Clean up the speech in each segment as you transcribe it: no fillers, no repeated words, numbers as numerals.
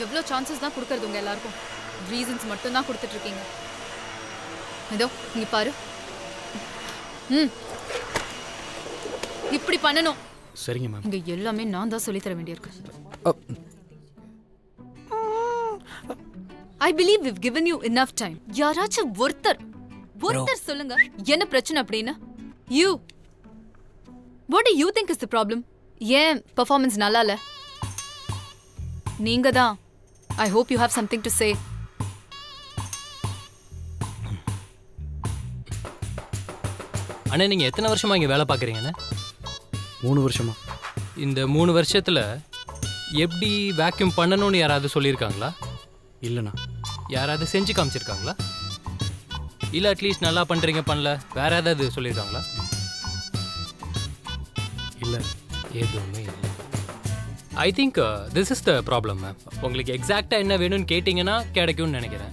எவ்வளோ சான்சஸ் தான் கொடுக்கறது உங்க எல்லாருக்கும்? ரீசன்ஸ் மட்டும் தான் கொடுத்துட்டு இருக்கீங்க. இதோ இங்க பாரு. இப்படி பண்ணணும். சரிங்க மேம். இங்க எல்லாமே நான் தான் சொல்லி தர வேண்டியிருக்கு. I believe we've given you enough time. யாராச்சும் ஒருத்தர் சொல்லுங்க என்ன பிரச்சனை அப்படின்னு. You. What do you think is the problem? ஏன் பெர்ஃபார்மன்ஸ் நல்லா இல்ல? நீங்க தான். I hope you have something to say. அண்ணா நீங்க எத்தனை வருஷமா இங்க வேலை பார்க்குறீங்கண்ணே? 3 வருஷமா. இந்த 3 வருஷத்துல எப்படி வேக்யூம் பண்ணணும்னு யாராவது சொல்லியிருக்காங்களா? இல்லைண்ணா. யாராவது செஞ்சு காமிச்சிருக்காங்களா? இல்லை அட்லீஸ்ட் நல்லா பண்ணுறீங்க பண்ணல வேற ஏதாவது சொல்லியிருக்காங்களா? இல்லை, எதுவுமே இல்லை. I think this is the problem ma'am. உங்களுக்கு எக்ஸாக்டாக என்ன வேணும்னு கேட்டிங்கன்னா கிடைக்கும்னு நினைக்கிறேன்.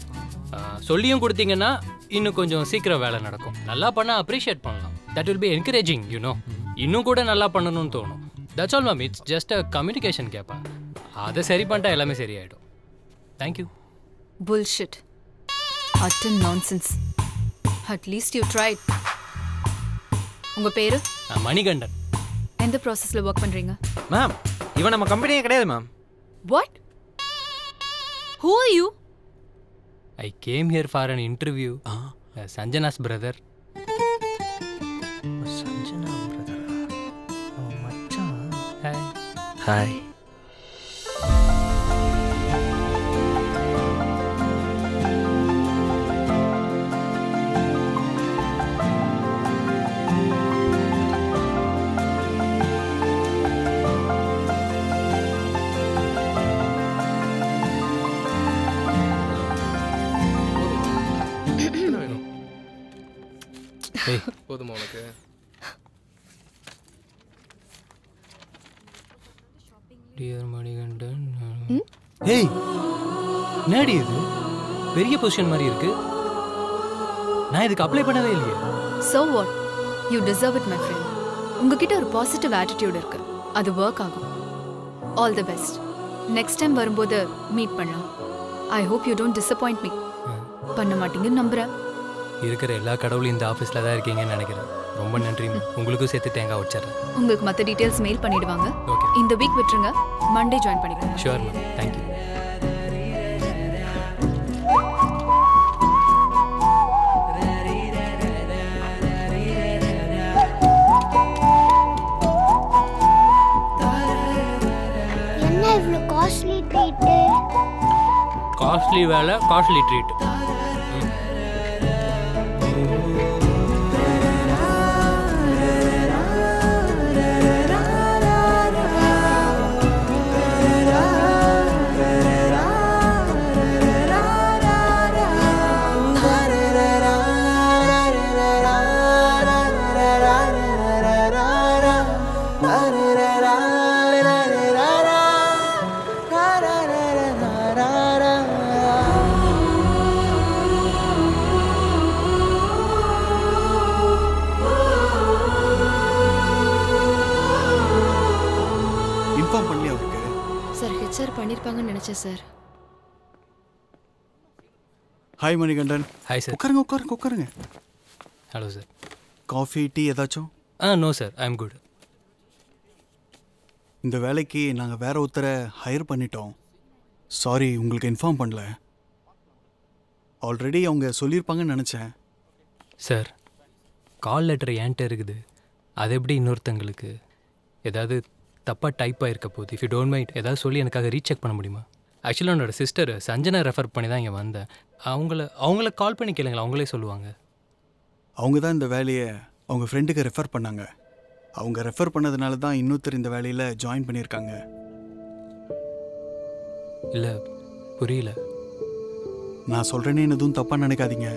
சொல்லியும் கொடுத்தீங்கன்னா இன்னும் கொஞ்சம் சீக்கிரம் வேலை நடக்கும். நல்லா பண்ணால் அப்ரிஷியேட் பண்ணலாம். That will be encouraging you know. இன்னும் கூட நல்லா பண்ணணும்னு தோணும். That's all ma'am. It's just a communication கேப்பா. அதை சரி பண்ணிட்டா எல்லாமே சரியாயிடும். Thank you. Bullshit. Utter nonsense. At least you tried. உங்க பேரு? மணிகண்டன். எந்த ப்ராசஸ்ல ஒர்க் பண்றீங்க? மேம் இவன் நம்ம கம்பெனியே கிடையாது ma'am. What? Who are you? I came here for an interview. Sanjana's brother. Sanjana பிரதரா? அவன் மச்சான். Hi. ஹாய். போதுமா உனக்கு? டியர் மணிகண்டன். ஏய் என்னடி இது பெரிய பொசிஷன் மாதிரி இருக்கு. நான் இதுக்கு அப்ளை பண்ணவே இல்லையே. So what? You deserve it, my friend. உங்ககிட்ட ஒரு பாசிட்டிவ் ஆட்டிடியூட் இருக்கு. அது ஒர்க் ஆகும். All the best. Next time வரும்போது மீட் பண்ணலாம். I hope you don't disappoint me. பண்ண மாட்டீங்கன்னு நம்புறேன். இருக்கிற எல்லா கடவுளும் இந்த ஆஃபீஸில் தான் இருக்கீங்கன்னு நினைக்கிறேன். ரொம்ப நன்றி. உங்களுக்கும் சேர்த்து தேங்காய் வச்சிடுறேன். உங்களுக்கு மற்ற டீட்டெயில்ஸ் மெயில் பண்ணிடுவாங்க. ஓகே. இந்த வீக் விட்டுருங்க. மண்டே ஜாயின் பண்ணிக்கிறேன். Sure ma'am. தேங்க்யூ. என்ன இவ்ளோ காஸ்ட்லி ட்ரீட்? காஸ்ட்லி வேலை காஸ்ட்லி ட்ரீட். பண்ணிருப்பாங்கன்னு நினைச்சேன் sir. Hi Manikandan. Hi sir. உட்காருங்க. Hello sir. காஃபி டீ ஏதாச்சும்? No sir, I am good. இந்த வேலைக்கு நாங்கள் வேற ஒருத்தரை ஹையர் பண்ணிட்டோம். சாரி உங்களுக்கு இன்ஃபார்ம் பண்ணல. ஆல்ரெடி அவங்க சொல்லியிருப்பாங்கன்னு நினச்சேன். சார் கால் லெட்டர் என்கிட்ட இருக்குது. அது எப்படி இன்னொருத்தங்களுக்கு ஏதாவது தப்பாக டைப் ஆகிருக்க போகுது. இஃப் யூ டோன்ட் மைண்ட் ஏதாவது சொல்லி எனக்காக ரீசெக் பண்ண முடியுமா? ஆக்சுவலாக என்னோடய சிஸ்டர் சஞ்சனா ரெஃபர் பண்ணி தான் இங்கே வந்தேன். அவங்கள கால் பண்ணி கேளுங்களா, அவங்களே சொல்லுவாங்க. அவங்க தான் இந்த வேலையை அவங்க ஃப்ரெண்டுக்கு ரெஃபர் பண்ணாங்க. அவங்க ரெஃபர் பண்ணதுனால தான் இன்னொருத்தர் இந்த வேலையில் ஜாயின் பண்ணியிருக்காங்க. இல்லை புரியல. நான் சொல்கிறேன்னு எதுவும் தப்பாக நினைக்காதீங்க.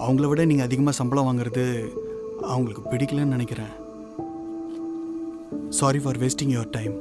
அவங்கள விட நீங்கள் அதிகமாக சம்பளம் வாங்குறது அவங்களுக்கு பிடிக்கலன்னு நினைக்கிறேன். Sorry for wasting your time.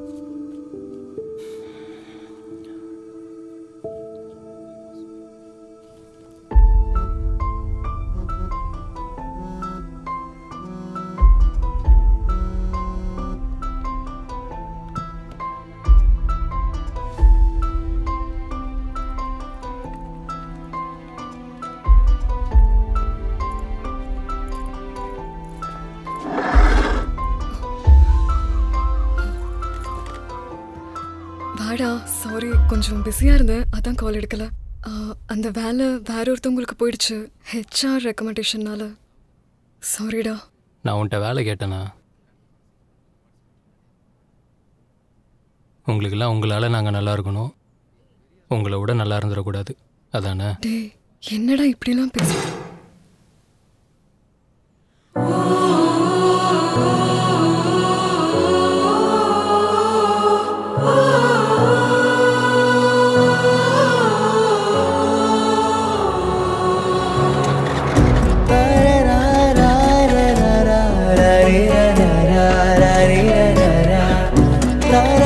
யாடா சாரி கொஞ்சம் பிஸியாக இருந்தேன் அதான் கால் எடுக்கல அந்த வேலை வேற ஒருத்தவங்களுக்கு போயிடுச்சு ஹெச்ஆர் ரெக்கமெண்டேஷன்னால சாரிடா நான் உன்கிட்ட வேலை கேட்டேனா உங்களுக்கெல்லாம் உங்களால் நாங்கள் நல்லா இருக்கணும் உங்களை விட நல்லா இருந்துடக்கூடாது அதானே டே என்னடா இப்படிலாம் பேச ra ra ra ra ra ra ra ra ra ra